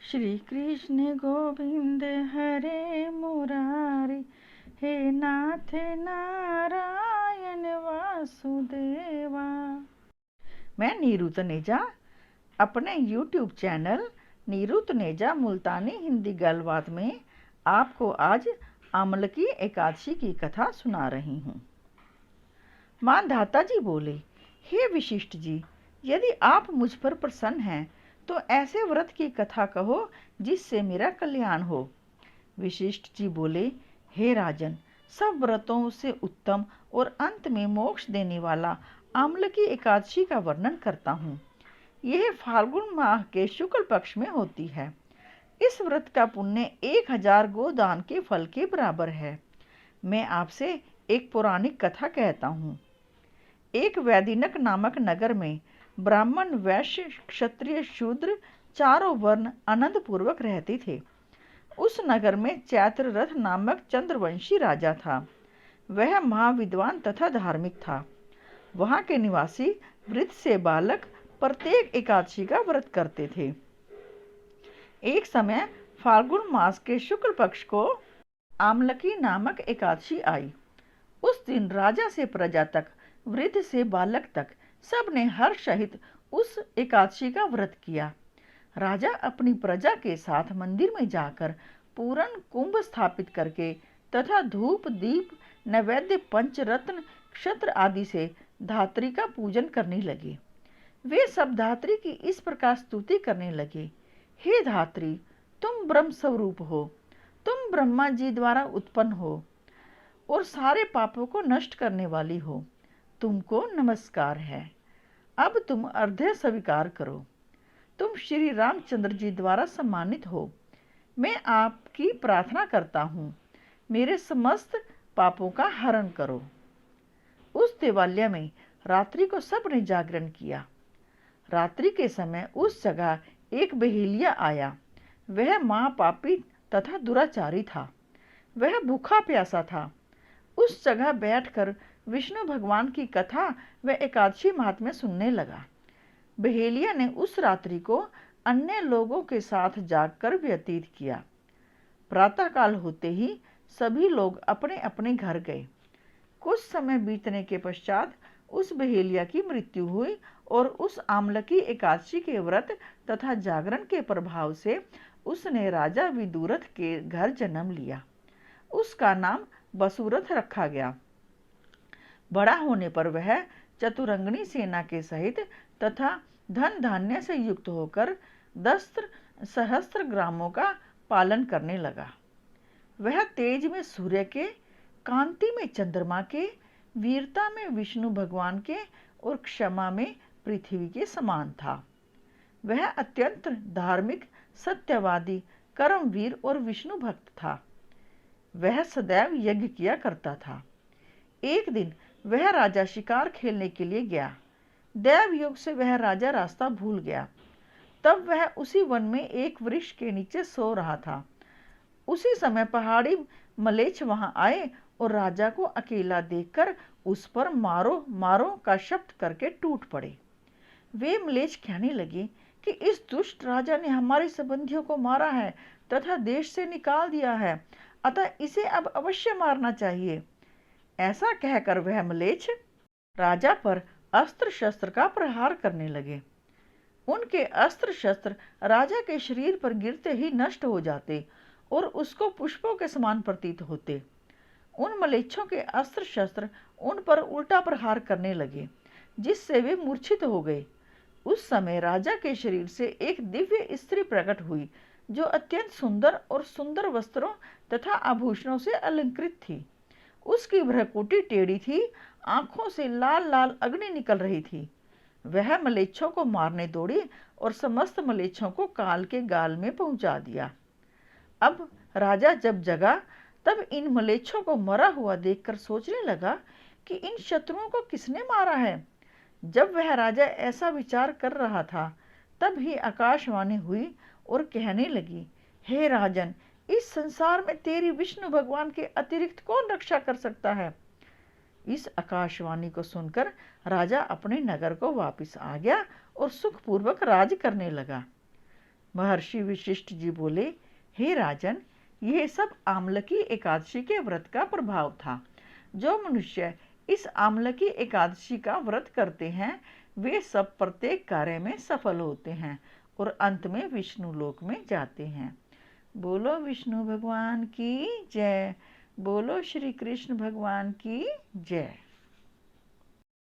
श्री कृष्ण गोविंद हरे मुरारी, हे नाथ नारायण वासुदेवा। मैं नीरू तनेजा अपने YouTube channel Neeru Taneja मुल्तानी हिंदी गलबात में आपको आज आमलकी एकादशी की कथा सुना रही हूँ। माँ धाता जी बोले, हे विशिष्ट जी, यदि आप मुझ पर प्रसन्न हैं तो ऐसे व्रत की कथा कहो जिससे मेरा कल्याण हो। विशिष्ट जी बोले, हे राजन, सब व्रतों से उत्तम और अंत में मोक्ष देने वाला आमलकी एकादशी का वर्णन करता हूँ। यह फाल्गुन माह के शुक्ल पक्ष में होती है। इस व्रत का पुण्य 1000 गोदान के फल के बराबर है। मैं आपसे एक पौराणिक कथा कहता हूँ। एक वैदिनक नामक नगर में ब्राह्मण, वैश्य, क्षत्रिय, शूद्र चारों वर्ण आनंद पूर्वक रहते थे। उस नगर में चैत्ररथ नामक चंद्रवंशी राजा था। वह महाविद्वान तथा धार्मिक था। वहां के निवासी वृद्ध से बालक प्रत्येक एकादशी का व्रत करते थे। एक समय फाल्गुन मास के शुक्ल पक्ष को आमलकी नामक एकादशी आई। उस दिन राजा से प्रजा तक, वृद्ध से बालक तक सब ने हर्ष सहित उस एकादशी का व्रत किया। राजा अपनी प्रजा के साथ मंदिर में जाकर पूर्ण कुंभ स्थापित करके तथा धूप, दीप, नैवेद्य, पंचरत्न, क्षत्र आदि से धात्री का पूजन करने लगे। वे सब धात्री की इस प्रकार स्तुति करने लगे, हे धात्री, तुम ब्रह्म स्वरूप हो, तुम ब्रह्मा जी द्वारा उत्पन्न हो और सारे पापों को नष्ट करने वाली हो। तुमको नमस्कार है। अब तुम अर्घ्य स्वीकार करो। तुम श्री रामचंद्र जी द्वारा सम्मानित हो। मैं आपकी प्रार्थना करता हूँ, मेरे समस्त पापों का हरण करो। उस देवालय में रात्रि को सबने जागरण किया। रात्रि के समय उस जगह एक बहेलिया आया। वह महापापी तथा दुराचारी था। वह भूखा प्यासा था। उस जगह बैठकर विष्णु भगवान की कथा व एकादशी महात्म्य सुनने लगा। बहेलिया ने उस रात्रि को अन्य लोगों के साथ जागकर व्यतीत किया। प्रातःकाल होते ही सभी लोग अपने अपने घर गए। कुछ समय बीतने के पश्चात उस बहेलिया की मृत्यु हुई और उस आमलकी एकादशी के व्रत तथा जागरण के प्रभाव से उसने राजा विदुरथ के घर जन्म लिया। उसका नाम बसुरथ रखा गया। बड़ा होने पर वह चतुरंगनी सेना के सहित तथा धन धान्य से युक्त होकर 10 सहस्त्र ग्रामों का पालन करने लगा। वह तेज में सूर्य के, कांति में चंद्रमा के, वीरता में विष्णु भगवान के और क्षमा में पृथ्वी के समान था। वह अत्यंत धार्मिक, सत्यवादी, कर्मवीर और विष्णु भक्त था। वह सदैव यज्ञ किया करता था। एक दिन वह राजा शिकार खेलने के लिए गया। दैव योग से वह राजा रास्ता भूल गया। तब वह उसी वन में एक वृक्ष के नीचे सो रहा था। उसी समय पहाड़ी मलेच्छ वहां आए और राजा को अकेला देखकर उस पर मारो मारो का शब्द करके टूट पड़े। वे मलेच्छ कहने लगे कि इस दुष्ट राजा ने हमारे संबंधियों को मारा है तथा देश से निकाल दिया है, अतः इसे अब अवश्य मारना चाहिए। ऐसा कहकर वह मलेच्छ राजा पर अस्त्र शस्त्र का प्रहार करने लगे। उनके अस्त्र शस्त्र राजा के शरीर पर गिरते ही नष्ट हो जाते और उसको पुष्पों के समान प्रतीत होते। उन मलेच्छों के अस्त्र शस्त्र उन पर उल्टा प्रहार करने लगे, जिससे वे मूर्छित हो गए। उस समय राजा के शरीर से एक दिव्य स्त्री प्रकट हुई, जो अत्यंत सुंदर और सुंदर वस्त्रों तथा आभूषणों से अलंकृत थी। उसकी भ्रकुटी टेढ़ी थी, आंखों से लाल लाल अग्नि निकल रही थी। वह मलेच्छों को मारने दौड़ी और समस्त मलेच्छों को काल के गाल में पहुंचा दिया। अब राजा जब जगा तब इन मलेच्छों को मरा हुआ देखकर सोचने लगा कि इन शत्रुओं को किसने मारा है। जब वह राजा ऐसा विचार कर रहा था, तब ही आकाशवाणी हुई और कहने लगी, हे राजन, इस संसार में तेरी विष्णु भगवान के अतिरिक्त कौन रक्षा कर सकता है। इस आकाशवाणी को सुनकर राजा अपने नगर को वापस आ गया और सुखपूर्वक राज करने लगा। महर्षि विशिष्ट जी बोले, हे राजन, यह सब आमलकी एकादशी के व्रत का प्रभाव था। जो मनुष्य इस आमलकी एकादशी का व्रत करते हैं वे सब प्रत्येक कार्य में सफल होते हैं और अंत में विष्णु लोक में जाते हैं। बोलो विष्णु भगवान की जय। बोलो श्री कृष्ण भगवान की जय।